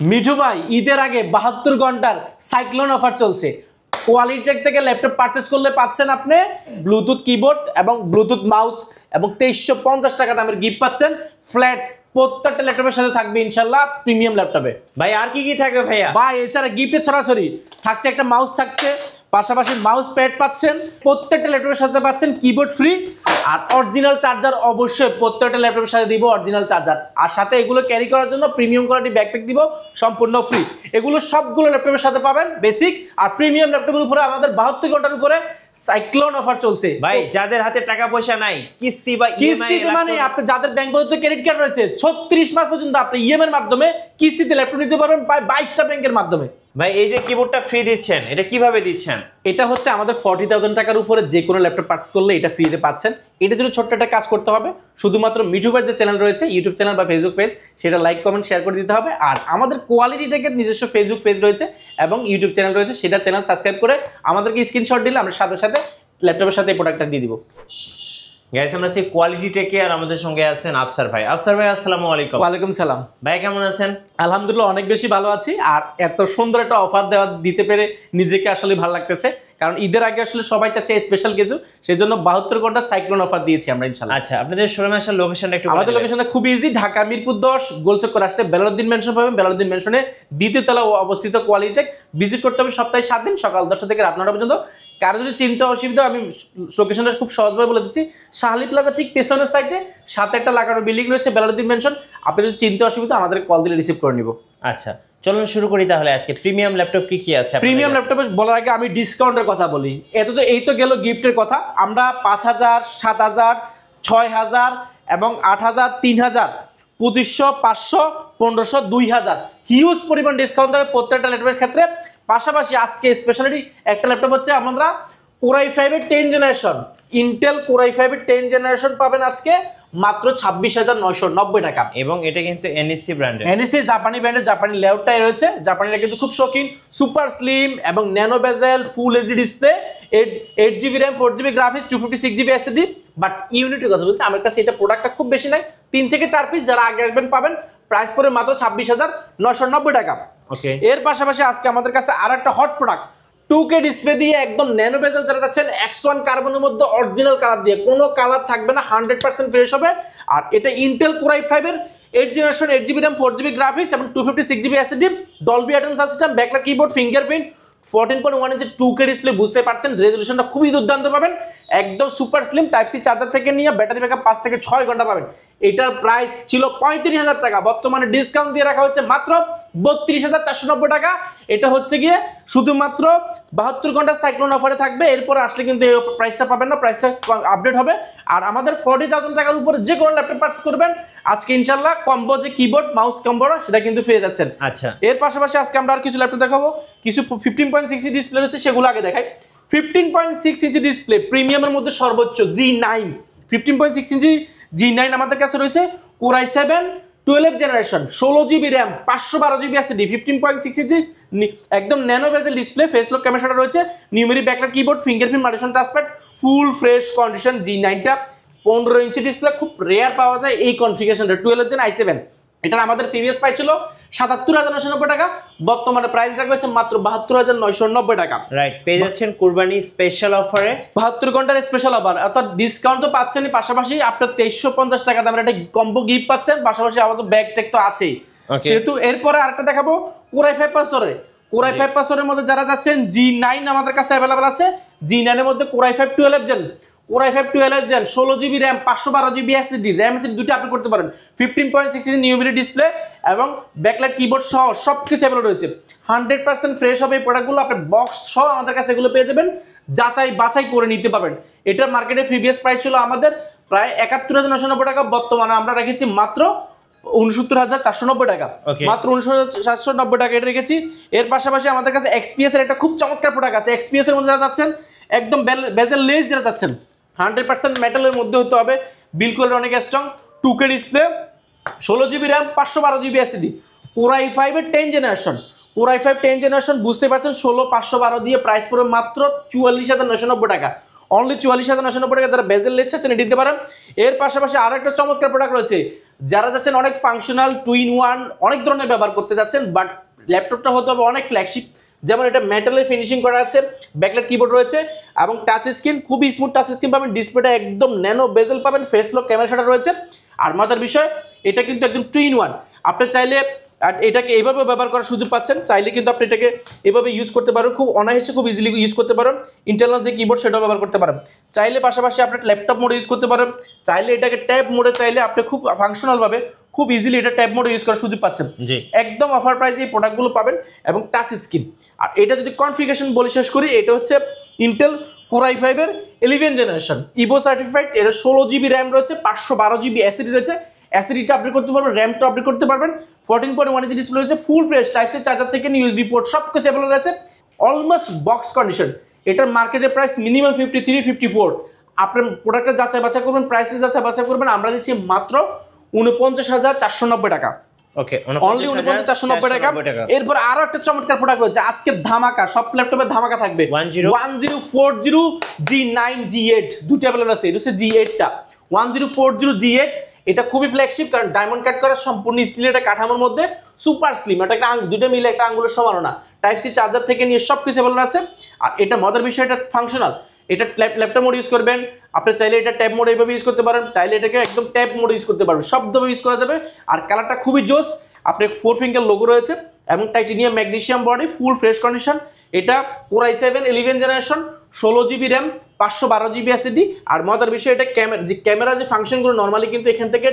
মিঠু ভাই, ঈদের আগে 72 ঘন্টার সাইক্লোন অফার চলছে। কোয়ালিটেক থেকে ল্যাপটপ পারচেজ করলে পাচ্ছেন আপনি ব্লুটুথ কিবোর্ড এবং ব্লুটুথ মাউস এবং 2350 টাকা দামের গিফট পাচ্ছেন ফ্ল্যাট। প্রত্যেকটা ল্যাপটপের সাথে থাকবে ইনশাল্লাহ প্রিমিয়াম ল্যাপটপে। ভাই আর কি কি থাকবে ভাইয়া? ভাই এছাড়া গিফটের ছড়াছড়ি থাকছে, একটা মাউস থাকছে, পাশাপাশি মাউস প্যাড পাচ্ছেন, প্রত্যেকটা ল্যাপটপের সাথে পাচ্ছেন কিবোর্ড ফ্রি, আর অরিজিনাল চার্জার অবশ্যই প্রত্যেকটা ল্যাপটপের সাথে দিব অরিজিনাল চার্জার, আর সাথে এগুলো ক্যারি করার জন্য প্রিমিয়াম কোয়ালিটি ব্যাকপ্যাক দিব সম্পূর্ণ ফ্রি। এগুলো সবগুলো ল্যাপটপের সাথে পাবেন বেসিক আর প্রিমিয়াম ল্যাপটপের উপরে আমাদের 72 ঘন্টার উপরে সাইক্লোন অফার চলছে। ভাই যাদের হাতে টাকা পয়সা নাই, কিস্তি বা কিস্তি মানে আপনি যাদের ব্যাংক বন্ধ ক্রেডিট কার্ড রয়েছে 36 মাস পর্যন্ত আপনি ইএমআই এর মাধ্যমে কিস্তিতে ল্যাপটপ নিতে পারবেন প্রায় 22টা ব্যাংকের মাধ্যমে। ভাই এই যে কিবোর্ডটা ফ্রি দিচ্ছেন, এটা কিভাবে দিচ্ছেন? এটা হচ্ছে আমাদের 40,000 টাকার উপরে যে কোনো ল্যাপটপ পারচেজ করলে এটা ফ্রিতে পাচ্ছেন। এটা জন্য ছোট্ট একটা কাজ করতে হবে, শুধুমাত্র মিঠু ভাইয়ের যে চ্যানেল রয়েছে ইউটিউব চ্যানেল বা ফেসবুক পেজ, সেটা লাইক কমেন্ট শেয়ার করে দিতে হবে। আর আমাদের কোয়ালিটি টেকের নিজস্ব ফেসবুক পেজ রয়েছে এবং ইউটিউব চ্যানেল রয়েছে, সেটা চ্যানেল সাবস্ক্রাইব করে আমাদেরকে স্ক্রিনশট দিলে আমরা সাথে সাথে ল্যাপটপের সাথে এই প্রোডাক্টটা দিয়ে দিব। গাইস আমরা সেই কোয়ালিটি টেকে আর আমাদের সঙ্গে আছেন আফসার ভাই। আফসার ভাই আসসালামু আলাইকুম। ওয়ালাইকুম সালাম। ভাই কেমন আছেন? আলহামদুলিল্লাহ অনেক বেশি ভালো আছি, আর এত সুন্দর একটা অফার দিতে পেরে নিজেকে আসলে ভালো লাগতেছে, কারণ ঈদের আগে আসলে সবাই চাচ্ছে স্পেশাল কিছু, সেজন্য 72 ঘন্টা সাইক্লোন অফার দিয়েছি আমরা ইনশাআল্লাহ। আচ্ছা আপনাদের শোরুমে আসার লোকেশনটা একটু আমাদের লোকেশনটা খুব ইজি, ঢাকা মিরপুর 10 গোলচক্কর আসলে বেলালউদ্দিন মেনশন পাবেন। বেলালউদ্দিন মেনশনে দ্বিতীয় তলা অবস্থিত কোয়ালিটেক। ভিজিট করতে হবে সপ্তাহে 7 দিন, সকাল 10টা থেকে রাত 9টা পর্যন্ত। কারো যদি চিন্তা অসুবিধা, আমি লোকেশনটা খুব সহজভাবে বলে দিচ্ছি। শাহলি প্লাজা ঠিক পেছনের সাইডে সাথে একটা লাগানো বিল্ডিং রয়েছে বেলালউদ্দিন মেনশন। আপনি যদি চিন্তা অসুবিধা আমাদের কল দিলে রিসিভ করে নিব। আচ্ছা চলুন শুরু করি তাহলে। আজকে প্রিমিয়াম ল্যাপটপ কি কি আছে? প্রিমিয়াম ল্যাপটপে বলার আগে আমি ডিসকাউন্টের কথা বলি। এই তো গেল গিফটের কথা। আমরা 5,000, 7,000, 6,000 এবং 8,000, 3,000, 2,500, 500, 1,500, 2,000 হিউজ পরিমাণ ডিসকাউন্ট দেবে প্রত্যেকটা ল্যাপটপের ক্ষেত্রে। পাশাপাশি আজকে স্পেশালিটি একটা ল্যাপটপ হচ্ছে আমরা Core i5 এর 10 জেনারেশন, ইন্টেল Core i5 এর 10 জেনারেশন পাবেন আজকে মাত্র 26,990 টাকা। এবং এটা কিন্তু এনএসসি ব্র্যান্ডের। এনএসসি জাপানি ব্র্যান্ডের, জাপানি লেআউটটাই রয়েছে। জাপানিরা কিন্তু খুব শৌখিন। সুপার স্লিম এবং nano basil, full HD display, 8GB RAM, 4GB graphics, 256GB SSD। But ইউনিটের কথা বলতে আমার কাছে এটা প্রোডাক্টটা খুব বেশি নাই, 3 থেকে 4 পিস। যারা আগে আসবেন পাবেন। প্রাইস পড়ে মাত্র 26,990 টাকা। ওকে, এর পাশাপাশি আজকে আমাদের কাছে আরেকটা হট প্রোডাক্ট 2K ডিসপ্লে দিয়ে একদম ন্যানো বেজেল যারা যাচ্ছেন X1 কার্বনের মধ্যে অরিজিনাল কালার দিয়ে, কোনো কালার থাকবে না, 100% ফ্রেশ হবে। আর এটা ইন্টেল Core i5 এর 8 generation, 8GB RAM, 4GB graphics এবং 256GB SSD, Dolby Atmos sound system, backlight keyboard, fingerprint, 14.1 inch 2K display. বুঝতে পারছেন রেজলিউশনটা খুবই দুর্দান্ত পাবেন। একদম super slim, type C charger থেকে নিয়ে ব্যাটারি ব্যাকআপ 5 থেকে 6 ঘন্টা পাবেন। এটার প্রাইস ছিল 35,000 টাকা, বর্তমানে ডিসকাউন্ট দিয়ে রাখা হচ্ছে মাত্র 32,490 টাকা। এটা হচ্ছে গিয়ে শুধুমাত্র 72 ঘন্টা সাইক্লোন অফারে থাকবে। এরপর আসলে কিন্তু এই প্রাইসটা পাবেন না, প্রাইসটা আপডেট হবে। আর আমাদের 40,000 টাকার উপরে যে কোনো ল্যাপটপ পারচেজ করবেন আজকে ইনশাআল্লাহ কম্বো যে কিবোর্ড মাউস কম্বো সেটা কিন্তু পেয়ে যাচ্ছেন। আচ্ছা এর পাশাপাশি আজকে আমরা আর কিছু ল্যাপটপ দেখাবো। কিছু 15.6 ইঞ্চি ডিসপ্লে রয়েছে, সেগুলো আগে দেখাই। 15.6 ইঞ্চি ডিসপ্লে প্রিমিয়ামের মধ্যে সর্বোচ্চ G9, 15.6 ইঞ্চি G9 আমাদের কাছে রয়েছে। Core i7 12 generation, 16GB RAM, 512GB SSD, 15.6 inch একদম nano bezel display, face lock ক্যামেরাটা রয়েছে, numeric backlight keyboard, fingerprint multifunction touchpad, full fresh condition. G9টা 15 ইঞ্চি ডিসপ্লে, খুব রেয়ার পাওয়া যায় এই কনফিগারেশনটা। 12 জেন i7, এটার আমাদের প্রিভিয়াস প্রাইস ছিল 77,990 টাকা, বর্তমানে প্রাইস রাখা হয়েছে মাত্র 72,990 টাকা। রাইট, পেয়ে যাচ্ছেন কুরবানি স্পেশাল অফারে 72 ঘন্টার স্পেশাল অফার, অর্থাৎ ডিসকাউন্ট তো পাচ্ছেনই, পাশাপাশি আপনার 2350 টাকা দামের একটা কম্বো গিফট পাচ্ছেন, পাশাপাশি আমাদের ব্যাগ ট্যাগ তো আছেই। সেহেতু এরপরে আরেকটা দেখাবো Core i5 প্রসেসরে। Core i5 প্রসেসরের মধ্যে যারা যাচ্ছেন G9 আমাদের কাছে अवेलेबल আছে। G9 এর মধ্যে Core i5 12 gen, Core i5 12 gen, 16GB RAM, 512GB SSD, RAM SSD দুটো আপনি করতে পারেন। 15.6 ইঞ্চি নিউমেরিক ডিসপ্লে এবং ব্যাকলাইট কিবোর্ড সহ সবকিছু अवेलेबल রয়েছে। 100% ফ্রেশ হবে এই প্রোডাক্টগুলো। আপনি বক্স সহ আমাদের কাছে এগুলো পেয়ে যাবেন, যাচাই বাছাই করে নিতে পারবেন। এটার মার্কেটে প্রিভিয়াস প্রাইস ছিল আমাদের প্রায় 71,990 টাকা, বর্তমানে আমরা রেখেছি মাত্র 69,490 টাকা, মাত্র 69,490 টাকা এটা রেখেছি। এর পাশাপাশি আমাদের কাছে XPS এর একটা খুব চমৎকার প্রোডাক্ট আছে। XPS এর মধ্যে যারা যাচ্ছেন একদম বেজেল লেস যারা যাচ্ছেন 100% মেটালের মধ্যে হতে হবে, বিল কোয়ালিটি অনেক strong, 2K display, 16GB RAM, 512GB SSD, Core i5 এর 10 জেনারেশন, Core i5 10 জেনারেশন। বুঝতে পারছেন 16 512 দিয়ে প্রাইস পড়বে মাত্র 44,990 টাকা, অনলি 44,990 টাকা। যারা বেজেল লেস চাচ্ছেন দিতে পারেন। এর পাশাপাশি আরো একটা চমৎকার প্রোডাক্ট রয়েছে যারা যাচ্ছেন অনেক ফাংশনাল 2-in-1 অনেক ধরনের ব্যবহার করতে যাচ্ছেন, বাট ল্যাপটপটা হতে হবে অনেক ফ্ল্যাগশিপ, যেমন এটা মেটালের ফিনিশিং করা আছে, ব্যাকলাইট কিবোর্ড রয়েছে এবং টাচ স্ক্রিন, খুবই স্মুথ টাচ স্ক্রিন পাবেন, ডিসপ্লেটা একদম ন্যানো বেজেল পাবেন, ফেস লক ক্যামেরা শাটার রয়েছে। আর মজার বিষয় এটা কিন্তু একদম 2-in-1, আপনি চাইলে আর এটাকে এইভাবে ব্যবহার করার সুযোগ পাচ্ছেন, চাইলে কিন্তু আপনি এটাকে এভাবে ইউজ করতে পারেন, খুব অনায়াসে খুব ইজিলি ইউজ করতে পারেন। ইন্টারনাল যে কিবোর্ড সেটাও ব্যবহার করতে পারেন, চাইলে পাশাপাশি আপনি ল্যাপটপ মোডে ইউজ করতে পারেন, চাইলে এটাকে ট্যাব মোডে, চাইলে আপনি খুব ফাংশনালভাবে খুব ইজিলি এটা ট্যাব মোডে ইউজ করার সুযোগ পাচ্ছেন। একদম অফার প্রাইসে এই প্রোডাক্টগুলো পাবেন এবং টাচ স্ক্রিন। আর এটা যদি কনফিগারেশন বলে শেষ করি, এটা হচ্ছে ইন্টেল Core i5 এর 11 জেনারেশন, ইভো সার্টিফাইড। এর 16 জিবি র্যাম রয়েছে, 512 জিবি এসএসডি রয়েছে, এসএসডিটা আপডেট করতে পারবেন, র্যামটা আপডেট করতে পারবেন, 14.1 ইঞ্চি ডিসপ্লে রয়েছে, full fresh type C charger থেকে ইউএসবি পোর্ট সব কিছু অ্যাভেলেবল আছে, অলমোস্ট বক্স কন্ডিশন। এটার মার্কেটের প্রাইস মিনিমাম 53-54। আপনার প্রোডাক্টটা যাচাই বাছাই করবেন, প্রাইসেস যাচাই বাছাই করবেন, আমরা দিচ্ছি মাত্র 49,490 টাকা। ওকে, অনলি 49,490 টাকা। এরপর আরো একটা চমৎকার প্রোডাক্ট রয়েছে, আজকে ধামাকা, সব ল্যাপটপে ধামাকা থাকবে। 1040 G9 G8 দুটো অ্যাভেলেবল আছে, এটা হচ্ছে G8 টা, 1040 G8। এটা খুবই ফ্ল্যাগশিপ, কারণ ডায়মন্ড কাট করা, সম্পূর্ণ স্টিলের একটা কাঠামোর মধ্যে, সুপার স্লিম, এটা একটা দুটো মিলে একটা আঙ্গুলের সমানও না, টাইপ সি চার্জার থেকে নিয়ে সব কিছু অ্যাভেলেবল আছে। আর এটা মজার বিষয়, এটা ফাংশনাল, এটা ল্যাপটপ মোড ইউজ করবেন, আপনি চাইলে এটা ট্যাব মোড এইভাবে ইউজ করতে পারেন, চাইলে এটাকে একদম ট্যাব মোড ইউজ করতে পারবেন, সবভাবে ইউজ করা যাবে। আর কালারটা খুবই জোস, আপনার 4 ফিঙ্গার লোগো রয়েছে এবং titanium magnesium body, full fresh condition. এটা Core i7 11 generation, 16 GB RAM, 512 GB SSD. আর মজার বিষয়, এটা ক্যামেরা যে ফাংশনগুলো নর্মালি কিন্তু এখান থেকে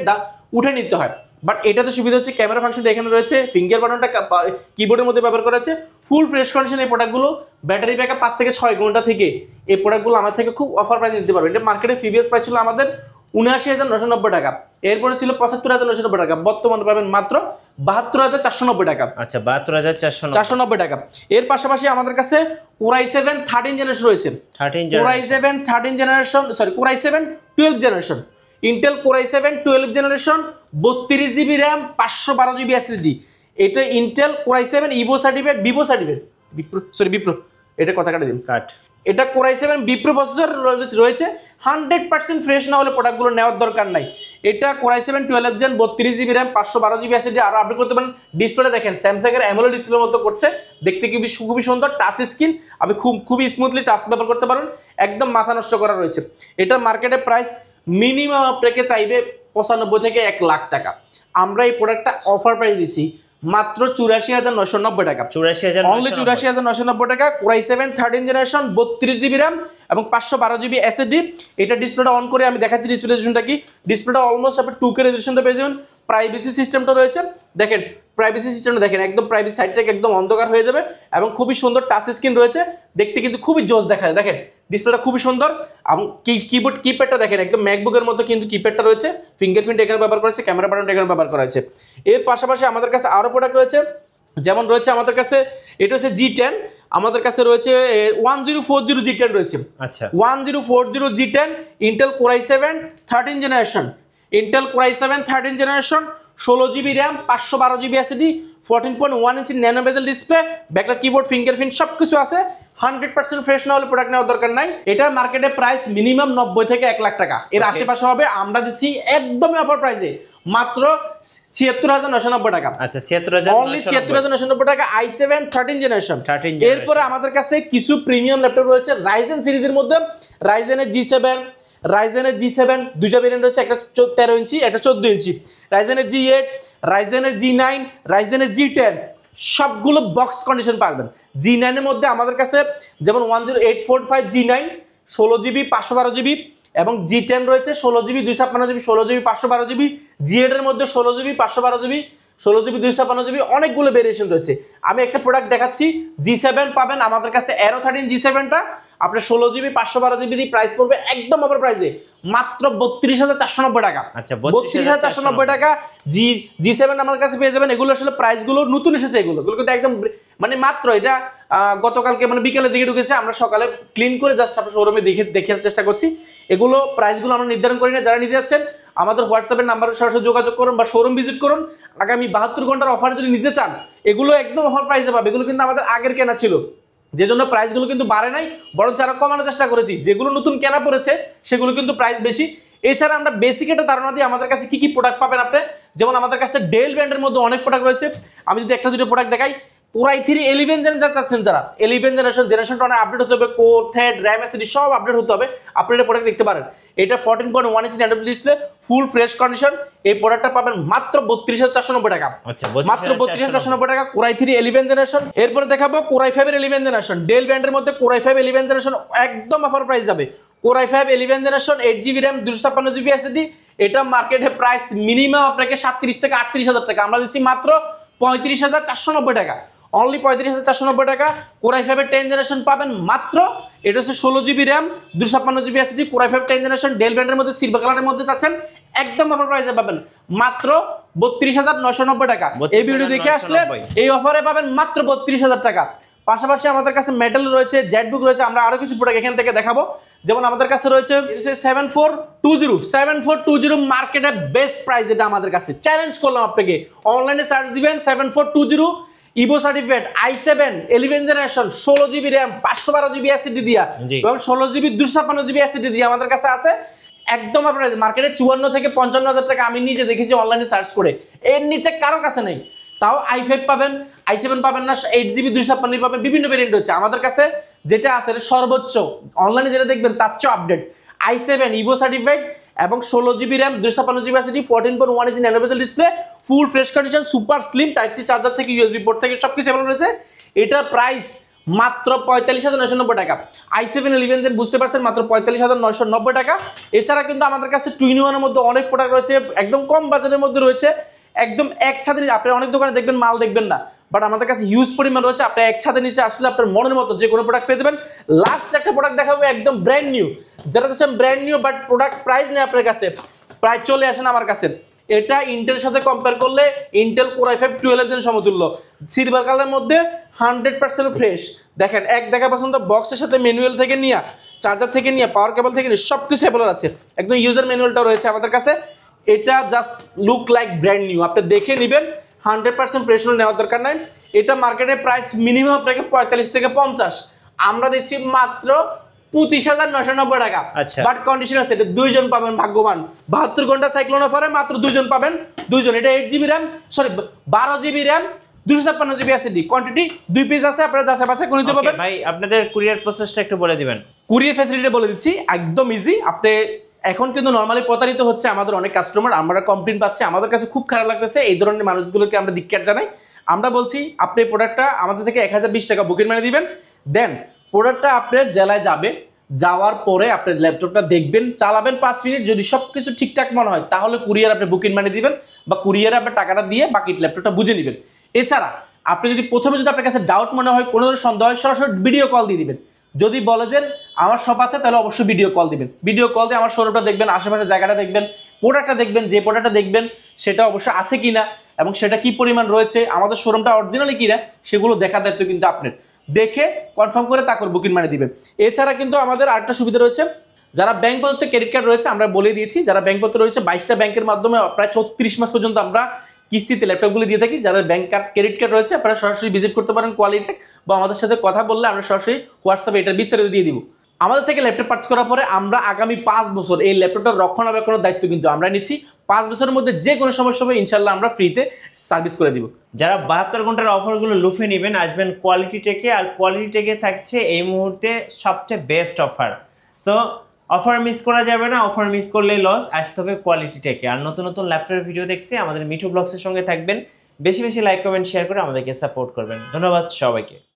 উঠে নিতে হয়, বাট এটাতে সুবিধা হচ্ছে ক্যামেরা ফাংশনটা এখানে রয়েছে, ফিঙ্গার বাটনটা কিবোর্ডের মধ্যে ব্যবহার করা আছে, ফুল ফ্রেশ কন্ডিশন। এই প্রোডাক্টগুলো ব্যাটারি ব্যাকআপ 5 থেকে 6 ঘন্টা থেকে, এই প্রোডাক্টগুলো আমার থেকে খুব অফার প্রাইসে নিতে পারবেন। এটা মার্কেটে প্রিভিয়াস প্রাইস ছিল আমাদের 79,990 টাকা, এরপরে ছিল 75,990 টাকা, বর্তমানে পাবেন মাত্র 72,490 টাকা। আচ্ছা, 72,490 টাকা। এর পাশাপাশি আমাদের কাছে Core i7 13 জেনারেশন রয়েছে, Core i7 13 generation, sorry Core i7 12 generation, Intel Core i7 12 generation, 32 GB RAM, 512 GB SSD. এটা Intel Core i7 Evo certified, বিভো সার্টিফাইড, বিপ্রো, এটা কথা কাটা দিন কাট। এটা Core i7 বিপ্রো প্রসেসর রয়েছে, 100% ফ্রেশ না হলে প্রোডাক্টগুলো নেওয়ার দরকার নাই। এটা Core i7 12 gen, 32 GB RAM, 512 GB SSD. আর আপডেট করতে পারেন, ডিসপ্লেটা দেখেন স্যামসাং এর অ্যামোলেড ডিসপ্লের মতো করছে, দেখতে খুবই সুন্দর, টাচ স্ক্রিন, আপনি খুবই স্মুথলি টাচ ব্যবহার করতে পারেন, একদম মাথা নষ্ট করা রয়েছে। এটার মার্কেটে প্রাইস মিনিমাম আপনাকে চাইবে 95 থেকে 1 লাখ টাকা, আমরা এই প্রোডাক্টটা অফার প্রাইস দিচ্ছি মাত্র 84,990 টাকা, অনলি 84,990 টাকা। Core i7 13 generation, 32 GB RAM এবং 512 জিবি এসএসডি। এটা ডিসপ্লেটা অন করে আমি দেখাচ্ছি ডিসপ্লে রেজোলিউশনটা কি। ডিসপ্লেটা অলমোস্ট আপনি 2K রেজোলিউশনটা পেয়ে যাবেন। প্রাইভেসি সিস্টেমটা রয়েছে, দেখেন প্রাইভেসি সিস্টেমটা দেখেন, একদম প্রাইভেসি সাইডটাকে একদম অন্ধকার হয়ে যাবে এবং খুবই সুন্দর টাচ স্ক্রিন রয়েছে, দেখতে কিন্তু খুবই জোস দেখা যায়। দেখেন ডিসপ্লেটা খুবই সুন্দর এবং কিবোর্ড কিপ্যাডটা দেখেন একদম ম্যাকবুকের মতো কিন্তু কিপ্যাডটা রয়েছে, ফিঙ্গারপ্রিন্ট এখানে ব্যবহার করেছে, ক্যামেরা বাটনটা এখানে ব্যবহার করা হয়েছে। এর পাশাপাশি আমাদের কাছে আরো প্রোডাক্ট রয়েছে, যেমন রয়েছে আমাদের কাছে এটা হচ্ছে G10, আমাদের কাছে রয়েছে 1040 G10 রয়েছে। আচ্ছা, 1040 G10 Intel Core i7 13 generation, Intel Core i7 13 generation, 16 GB RAM, 512 GB SSD, 14.1 inch nano bezel display, backlight keyboard, fingerprint সবকিছু আছে। 100% ফ্রেশ না হলে প্রোডাক্ট নেওয়ার দরকার নাই। এটার মার্কেটে প্রাইস মিনিমাম 90 থেকে 1 লাখ টাকা, এর আশেপাশে হবে। আমরা দিচ্ছি একদমই অফার প্রাইসে মাত্র 76,990 টাকা। আচ্ছা, 76,990, অনলি 76,990 টাকা, i7 13 জেনারেশন। এরপরে আমাদের কাছে কিছু প্রিমিয়াম ল্যাপটপ রয়েছে Ryzen সিরিজের মধ্যে, Ryzen G7 দুইটা ভেরিয়েন্ট রয়েছে, একটা 13 ইঞ্চি, একটা 14 ইঞ্চি, Ryzen G8, Ryzen G9, Ryzen G10 সবগুলো বক্স কন্ডিশন পাবেন। G9 এর মধ্যে আমাদের কাছে যেমন 10845 G9 16 জিবি 512 জিবি এবং G10 রয়েছে 16 GB 256 GB, 16 GB 512 GB, G8 এর মধ্যে 16 জিবি 512 জিবি, 16 জিবি 256 জিবি, অনেকগুলো ভেরিয়েশন রয়েছে। আমি একটা প্রোডাক্ট দেখাচ্ছি, G7 পাবেন আমাদের কাছে Aero 13 G7টা আপনার 16 জিবি 512 জিবি দিয়ে প্রাইস পড়বে একদম অফার প্রাইসে মাত্র 32,490 টাকা। আচ্ছা, 32,490 টাকা G7 আমার কাছে পেয়ে যাবেন। এগুলো আসলে প্রাইসগুলো নতুন এসেছে, এগুলো কিন্তু একদম মানে মাত্র এটা গতকালকে মানে বিকেলের দিকে ঢুকেছে, আমরা সকালে ক্লিন করে জাস্ট আপনার শোরুমে দেখার চেষ্টা করছি। এগুলো প্রাইসগুলো আমরা নির্ধারণ করি না, যারা নিতে যাচ্ছেন আমাদের হোয়াটসঅ্যাপের নাম্বারে সরাসরি যোগাযোগ করুন বা শোরুম ভিজিট করুন। আগামী 72 ঘন্টার অফার যদি নিতে চান এগুলো একদম অফার প্রাইসে পাবে। এগুলো কিন্তু আমাদের আগের কেনা ছিল, যে জন্য প্রাইসগুলো কিন্তু বাড়ে নাই, বরং যারা কমানোর চেষ্টা করেছি। যেগুলো নতুন কেনা পড়েছে সেগুলো কিন্তু প্রাইস বেশি। এছাড়া আমরা বেসিক একটা ধারণা দিই আমাদের কাছে কি কি প্রোডাক্ট পাবেন আপনি। যেমন আমাদের কাছে ডেল ব্র্যান্ডের মধ্যে অনেক প্রোডাক্ট রয়েছে। আমি যদি একটা দুটো প্রোডাক্ট দেখাই, কোরাই 3 11 জেন যা চাচ্ছেন, যারা 11 জেনারেশনটা অনেক আপডেট হতে হবে, কোর থ্রেড র্যাম এসএসডি সব আপডেট হতে হবে, আপনি এটা প্রোডাক্ট দেখতে পারেন। এটা 14.1 inch Android display, full fresh condition. এই প্রোডাক্টটা পাবেন মাত্র 32,490 টাকা। আচ্ছা, মাত্র 32,490 টাকা, কোরাই 3 11 জেনারেশন। এরপরে দেখাবো কোরাই 5 এর 11 জেনারেশন। ডেল ব্র্যান্ডের মধ্যে কোরাই 5 11 জেনারেশন একদম অফার প্রাইস যাবে। Core i 5 11 generation 8GB RAM 256GB SSD. এটা মার্কেটে প্রাইস মিনিমাম আপনাকে 37 থেকে 38,000 টাকা, আমরা দিচ্ছি মাত্র 35,490 টাকা। অনলি 35,490 টাকা। কোরাই 5 এর 10 জেনারেশন পাবেন মাত্র, এটা হচ্ছে 16GB RAM 256GB SSD. Core i 5 10 generation del ব্র্যান্ডের মধ্যে সিলভার কালারের মধ্যে চাচ্ছেন, একদম অফার প্রাইসে পাবেন মাত্র 32,990 টাকা। এই ভিডিও দেখে আসলে এই অফারে পাবেন মাত্র 32,000 টাকা। পাশাপাশি আমাদের কাছে মেটাল রয়েছে, জেটবুক রয়েছে, আমরা আরো কিছু প্রোডাক্ট এখান থেকে দেখাবো। যেমন আমাদের কাছে রয়েছে 7420 মার্কেটে বেস্ট প্রাইস, এটা আমাদের কাছে চ্যালেঞ্জ করলাম আপনাকে। অনলাইনে সার্চ দিবেন 7420 Evo certificate i7 11 generation 16GB RAM 512GB SSD দিয়া এবং 16GB 256GB এসএসডি দিয়া আমাদের কাছে আছে। একদম আপনার মার্কেটে 54 থেকে 55,000 টাকা আমি নিজে দেখেছি অনলাইনে সার্চ করে, এর নিচে কারো কাছে নেই। তাও i5 পাবেন, i7 পাবেন না, 8GB 256 পাবেন, বিভিন্ন ভেরিয়েন্ট রয়েছে আমাদের কাছে। যেটা আছে সর্বোচ্চ অনলাইনে যেটা দেখবেন তার চেয়ে আপডেট i7 ইভো সার্টিফাইড এবং 16GB RAM 256GB SSD 14.1 inch nano bezel display, full fresh condition, super slim, type C charger থেকে ইউএসবি পোর্ট থেকে সবকিছু অ্যাভেলেবল রয়েছে। এটার প্রাইস মাত্র 45,990 টাকা। i7 11 জেন বুঝতে পারছেন, মাত্র 45,990 টাকা। এছাড়া কিন্তু আমাদের কাছে 2-in-1 এর মধ্যে অনেক প্রোডাক্ট রয়েছে, একদম কম বাজারের মধ্যে রয়েছে, একদম এক ছাদের নিচে। আপনি অনেক দোকানে দেখবেন মাল দেখবেন না, বাট আমাদের কাছে হিউজ পরিমাণ রয়েছে। আপনি এক ছাদের নিচে আসলে আপনার মনের মতো যে কোনো প্রোডাক্ট পেয়ে যাবেন। লাস্ট একটা প্রোডাক্ট দেখাবো একদম ব্র্যান্ড নিউ, যেটা হচ্ছে brand new but product price নেই আপনার কাছে, প্রায় চলে আসেন আমার কাছে। এটা ইন্টেলের সাথে কম্পেয়ার করলে ইন্টেল কোরাই 5 12 জেন সমতুল্য, সিলভার কালারের মধ্যে 100% ফ্রেশ। দেখেন এক দেখা পর্যন্ত বক্সের সাথে ম্যানুয়াল থেকে নিয়ে, চার্জার থেকে নিয়ে, পাওয়ার কেবল থেকে নিয়ে সব কিছু অ্যাভেলেবল আছে। একদম ইউজার ম্যানুয়ালটা রয়েছে আমাদের কাছে। এটা just look like brand new, আপনি দেখে নেবেন, 100% প্রেশন নেওয়ার দরকার নাই। এটা মার্কেটের প্রাইস মিনিমাম আপনাকে 45 থেকে 50, আমরা দিচ্ছি মাত্র 25,990 টাকা। বাট কন্ডিশন আছে, এটা 2 জন পাবেন ভাগ্যবান। 72 ঘন্টা সাইক্লোন অফারে মাত্র 2 জন পাবেন, 2 জন। এটা 8GB RAM, sorry 12GB RAM 256GB SSD, quantity 2 piece আছে, আপনারা যাচাই বাছাই করে নিতে পারবেন। ভাই আপনাদের কুরিয়ার প্রসেসটা একটু বলে দিবেন। কুরিয়ার ফ্যাসিলিটি বলে দিচ্ছি, একদম ইজি। আপনি এখন কিন্তু নরমালি প্রতারিত হচ্ছে আমাদের অনেক কাস্টমার, আমরা কমপ্লেইন পাচ্ছি, আমাদের কাছে খুব খারাপ লাগতেছে। এই ধরনের মানুষগুলোকে আমরা ধিক্কার জানাই। আমরা বলছি আপনি প্রোডাক্টটা আমাদের থেকে 1020 টাকা বুকিং মানি দিবেন, দেন প্রোডাক্টটা আপনার জেলায় যাবে, যাওয়ার পরে আপনি ল্যাপটপটা দেখবেন, চালাবেন 5 মিনিট, যদি সব কিছু ঠিকঠাক মনে হয় তাহলে কুরিয়ার আপনি বুকিং মানি দিবেন, বা কুরিয়ারে আপনি টাকাটা দিয়ে বাকি ল্যাপটপটা বুঝে নেবেন। এছাড়া আপনি যদি প্রথমে যদি আপনার কাছে ডাউট মনে হয়, কোনো ধরনের সন্দেহ হয়, সরাসরি ভিডিও কল দিয়ে দিবেন। যদি বলে যে আমার শপ আছে তাহলে অবশ্যই ভিডিও কল দিবেন। ভিডিও কল দিয়ে আমার শোরুমটা দেখবেন, আশেপাশের জায়গাটা দেখবেন, প্রোডাক্টটা দেখবেন, যে প্রোডাক্টটা দেখবেন সেটা অবশ্যই আছে কিনা এবং সেটা কি পরিমাণ রয়েছে, আমাদের শোরুমটা অরিজিনালি কিনা সেগুলো দেখার দায়িত্ব কিন্তু আপনার। দেখে কনফার্ম করে তারপর বুকিং মানি দিবেন। এছাড়া কিন্তু আমাদের আরেকটা সুবিধা রয়েছে, যারা ব্যাংক পত্র ক্রেডিট কার্ড রয়েছে আমরা বলে দিয়েছি, যারা ব্যাংক পত্র রয়েছে 22টা ব্যাংকের মাধ্যমে প্রায় 36 মাস পর্যন্ত আমরা কিস্তিতে ল্যাপটপগুলো দিয়ে থাকি। যাদের ব্যাংক কার্ড ক্রেডিট কার্ড রয়েছে আপনারা সরাসরি ভিজিট করতে পারেন কোয়ালিটেক, বা আমাদের সাথে কথা বললে আমরা সরাসরি হোয়াটসঅ্যাপে এটা বিস্তারিত দিয়ে দিব। আমাদের থেকে ল্যাপটপ পারচেজ করার পরে আমরা আগামী 5 বছর এই ল্যাপটপটার রক্ষণাবেক্ষণের দায়িত্ব কিন্তু আমরা নিচ্ছি। 5 বছরের মধ্যে যে কোনো সমস্যা হবে ইনশাল্লাহ আমরা ফ্রিতে সার্ভিস করে দিব। যারা 72 ঘন্টার অফারগুলো লুফে নেবেন আসবেন কোয়ালিটি টেকে, আর কোয়ালিটি টেকে থাকছে এই মুহূর্তে সবচেয়ে best offer. So offer miss করা যাবে না, অফার মিস করলে লস। আসতে হবে কোয়ালিটি টেকে। আর নতুন নতুন ল্যাপটপের ভিডিও দেখতে আমাদের মিঠু ব্লগসের সঙ্গে থাকবেন, বেশি বেশি লাইক কমেন্ট শেয়ার করে আমাদেরকে সাপোর্ট করবেন। ধন্যবাদ সবাইকে।